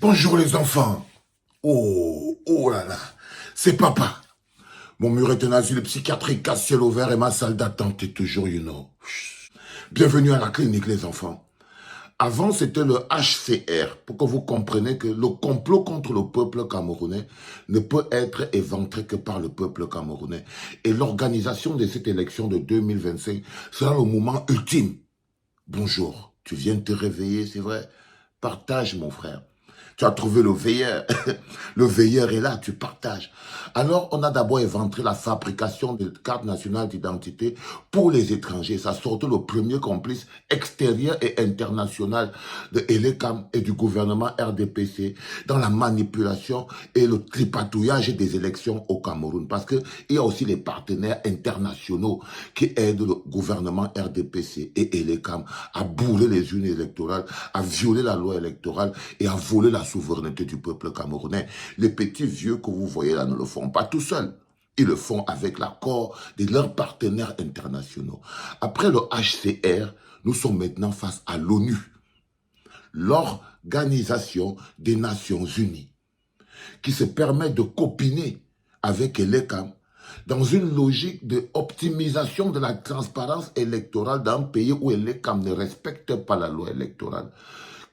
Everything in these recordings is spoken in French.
Bonjour les enfants. Oh, oh là là, c'est papa. Mon mur est un asile psychiatrique à ciel ouvert et ma salle d'attente est toujours, Bienvenue à la clinique les enfants. Avant c'était le HCR, pour que vous compreniez que le complot contre le peuple camerounais ne peut être éventré que par le peuple camerounais. Et l'organisation de cette élection de 2025 sera le moment ultime. Bonjour, tu viens de te réveiller, c'est vrai? Partage mon frère. Tu as trouvé le veilleur. Le veilleur est là, tu partages. Alors, on a d'abord éventré la fabrication de cartes nationales d'identité pour les étrangers. Ça sortait le premier complice extérieur et international de Elekam et du gouvernement RDPC dans la manipulation et le tripatouillage des élections au Cameroun. Parce qu'il y a aussi les partenaires internationaux qui aident le gouvernement RDPC et Elekam à bourrer les urnes électorales, à violer la loi électorale et à voler la souveraineté du peuple camerounais. Les petits vieux que vous voyez là ne le font pas tout seuls. Ils le font avec l'accord de leurs partenaires internationaux. Après le HCR, nous sommes maintenant face à l'ONU, l'Organisation des Nations Unies, qui se permet de copiner avec l'ECAM dans une logique d'optimisation de la transparence électorale d'un pays où l'ECAM ne respecte pas la loi électorale.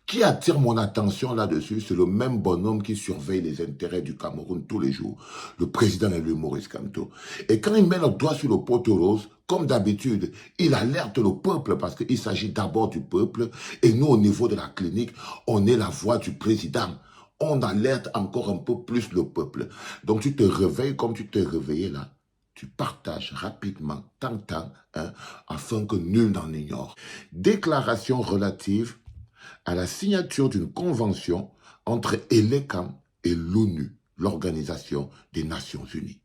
Qui attire mon attention là-dessus, c'est le même bonhomme qui surveille les intérêts du Cameroun tous les jours, le président élu Maurice Kamto. Et quand il met le doigt sur le poteau rose, comme d'habitude, il alerte le peuple parce qu'il s'agit d'abord du peuple. Et nous, au niveau de la clinique, on est la voix du président. On alerte encore un peu plus le peuple. Donc tu te réveilles comme tu t'es réveillé là. Tu partages rapidement, tant, hein, afin que nul n'en ignore. Déclaration relative à la signature d'une convention entre ELECAM et l'ONU, l'Organisation des Nations Unies.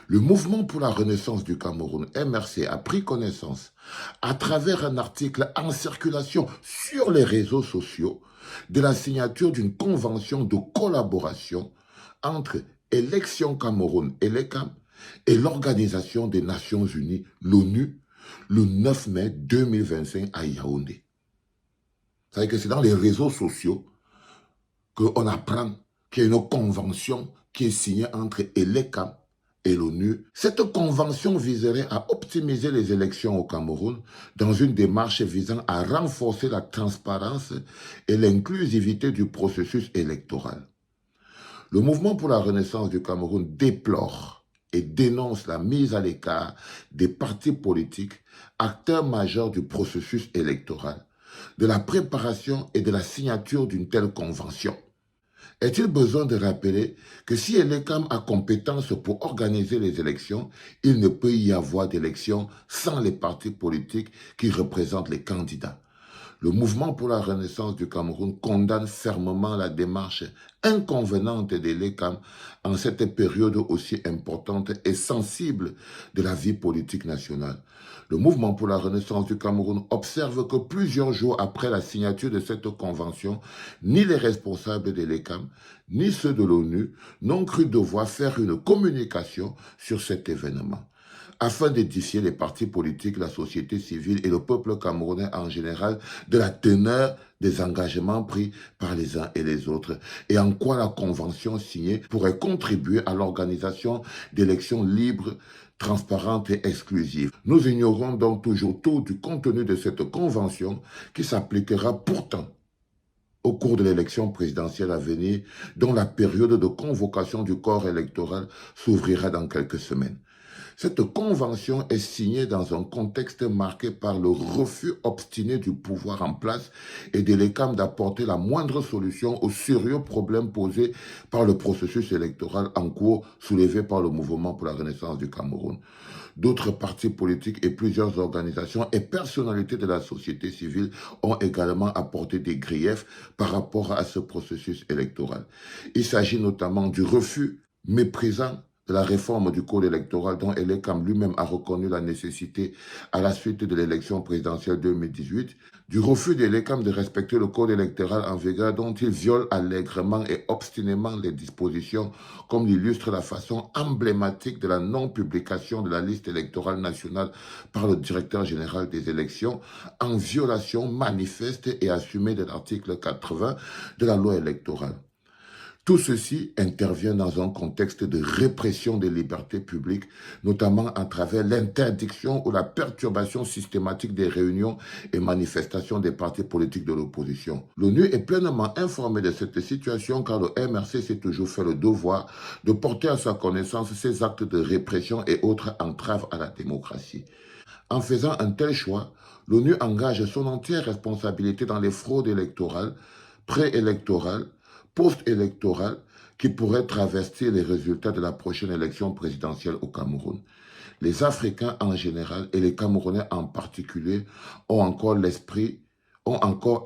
Le mouvement pour la renaissance du Cameroun, MRC, a pris connaissance, à travers un article en circulation sur les réseaux sociaux, de la signature d'une convention de collaboration entre Élections Cameroun, ELECAM, et l'Organisation des Nations Unies, l'ONU, le 9 mai 2025 à Yaoundé. C'est-à-dire que c'est dans les réseaux sociaux qu'on apprend qu'il y a une convention qui est signée entre ELECAM et l'ONU. Cette convention viserait à optimiser les élections au Cameroun dans une démarche visant à renforcer la transparence et l'inclusivité du processus électoral. Le mouvement pour la renaissance du Cameroun déplore et dénonce la mise à l'écart des partis politiques, acteurs majeurs du processus électoral, de la préparation et de la signature d'une telle convention. Est-il besoin de rappeler que si l'ECAM a compétence pour organiser les élections, il ne peut y avoir d'élections sans les partis politiques qui représentent les candidats? Le mouvement pour la renaissance du Cameroun condamne fermement la démarche inconvenante de l'ECAM en cette période aussi importante et sensible de la vie politique nationale. Le mouvement pour la renaissance du Cameroun observe que plusieurs jours après la signature de cette convention, ni les responsables de l'ECAM, ni ceux de l'ONU n'ont cru devoir faire une communication sur cet événement. Afin d'édifier les partis politiques, la société civile et le peuple camerounais en général de la teneur des engagements pris par les uns et les autres et en quoi la convention signée pourrait contribuer à l'organisation d'élections libres, transparentes et exclusives. Nous ignorons donc toujours tout du contenu de cette convention qui s'appliquera pourtant au cours de l'élection présidentielle à venir, dont la période de convocation du corps électoral s'ouvrira dans quelques semaines. Cette convention est signée dans un contexte marqué par le refus obstiné du pouvoir en place et de l'ECAM d'apporter la moindre solution aux sérieux problèmes posés par le processus électoral en cours soulevé par le mouvement pour la renaissance du Cameroun. D'autres partis politiques et plusieurs organisations et personnalités de la société civile ont également apporté des griefs par rapport à ce processus électoral. Il s'agit notamment du refus méprisant de la réforme du code électoral dont Elekam lui-même a reconnu la nécessité à la suite de l'élection présidentielle 2018, du refus d'Elekam de respecter le code électoral en vigueur dont il viole allègrement et obstinément les dispositions, comme l'illustre la façon emblématique de la non-publication de la liste électorale nationale par le directeur général des élections, en violation manifeste et assumée de l'article 80 de la loi électorale. Tout ceci intervient dans un contexte de répression des libertés publiques, notamment à travers l'interdiction ou la perturbation systématique des réunions et manifestations des partis politiques de l'opposition. L'ONU est pleinement informée de cette situation car le MRC s'est toujours fait le devoir de porter à sa connaissance ces actes de répression et autres entraves à la démocratie. En faisant un tel choix, l'ONU engage son entière responsabilité dans les fraudes électorales, préélectorales, post-électorales qui pourraient travestir les résultats de la prochaine élection présidentielle au Cameroun. Les Africains en général et les Camerounais en particulier ont encore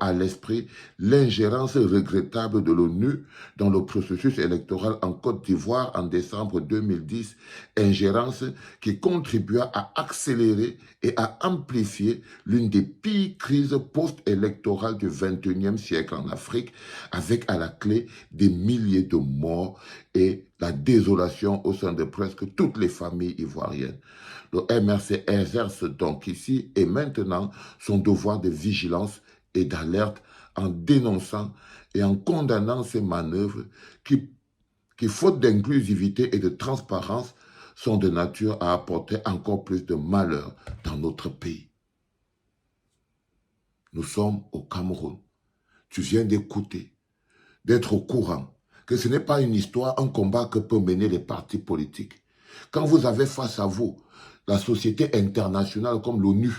à l'esprit l'ingérence regrettable de l'ONU dans le processus électoral en Côte d'Ivoire en décembre 2010, ingérence qui contribua à accélérer et à amplifier l'une des pires crises post-électorales du XXIe siècle en Afrique, avec à la clé des milliers de morts et la désolation au sein de presque toutes les familles ivoiriennes. Le MRC exerce donc ici et maintenant son devoir de vigilance et d'alerte en dénonçant et en condamnant ces manœuvres qui faute d'inclusivité et de transparence, sont de nature à apporter encore plus de malheur dans notre pays. Nous sommes au Cameroun. Tu viens d'écouter, d'être au courant que ce n'est pas une histoire, un combat que peuvent mener les partis politiques. Quand vous avez face à vous la société internationale comme l'ONU,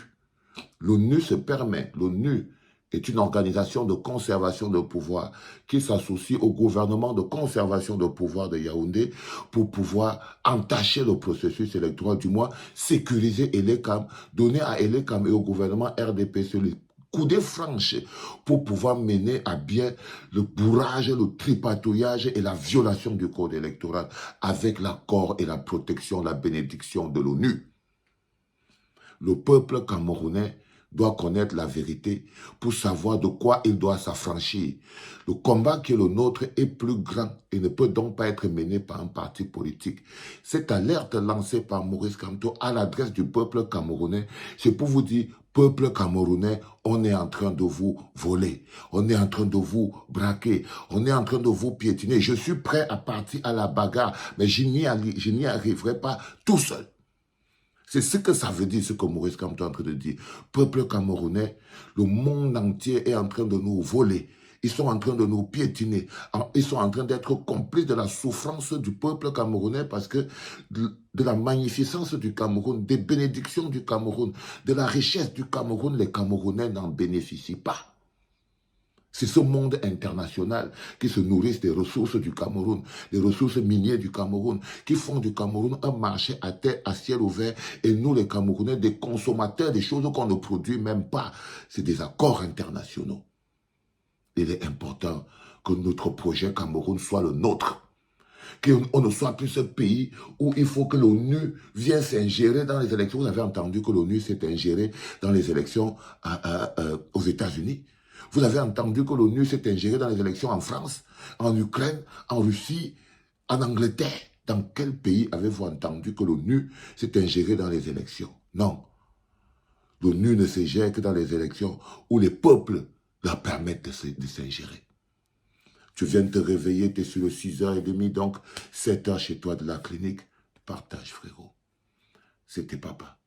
l'ONU se permet, l'ONU est une organisation de conservation de pouvoir qui s'associe au gouvernement de conservation de pouvoir de Yaoundé pour pouvoir entacher le processus électoral, du moins sécuriser Elekam, donner à Elekam et au gouvernement RDPC les coudées franches pour pouvoir mener à bien le bourrage, le tripatouillage et la violation du code électoral avec l'accord et la protection, la bénédiction de l'ONU. Le peuple camerounais doit connaître la vérité pour savoir de quoi il doit s'affranchir. Le combat qui est le nôtre est plus grand et ne peut donc pas être mené par un parti politique. Cette alerte lancée par Maurice Kamto à l'adresse du peuple camerounais, c'est pour vous dire, peuple camerounais, on est en train de vous voler, on est en train de vous braquer, on est en train de vous piétiner. Je suis prêt à partir à la bagarre, mais je n'y arriverai pas tout seul. C'est ce que ça veut dire, ce que Maurice Kamto est en train de dire. Peuple camerounais, le monde entier est en train de nous voler. Ils sont en train de nous piétiner. Ils sont en train d'être complices de la souffrance du peuple camerounais parce que de la magnificence du Cameroun, des bénédictions du Cameroun, de la richesse du Cameroun, les Camerounais n'en bénéficient pas. C'est ce monde international qui se nourrit des ressources du Cameroun, des ressources minières du Cameroun, qui font du Cameroun un marché à terre, à ciel ouvert, et nous les Camerounais, des consommateurs des choses qu'on ne produit même pas. C'est des accords internationaux. Il est important que notre projet Cameroun soit le nôtre. Qu'on ne soit plus ce pays où il faut que l'ONU vienne s'ingérer dans les élections. Vous avez entendu que l'ONU s'est ingérée dans les élections aux États-Unis. Vous avez entendu que l'ONU s'est ingérée dans les élections en France, en Ukraine, en Russie, en Angleterre. Dans quel pays avez-vous entendu que l'ONU s'est ingérée dans les élections? Non. L'ONU ne s'ingère que dans les élections où les peuples leur permettent de s'ingérer. Tu viens de te réveiller, tu es sur le 6h30, donc 7h chez toi de la clinique. Partage, frérot. C'était papa.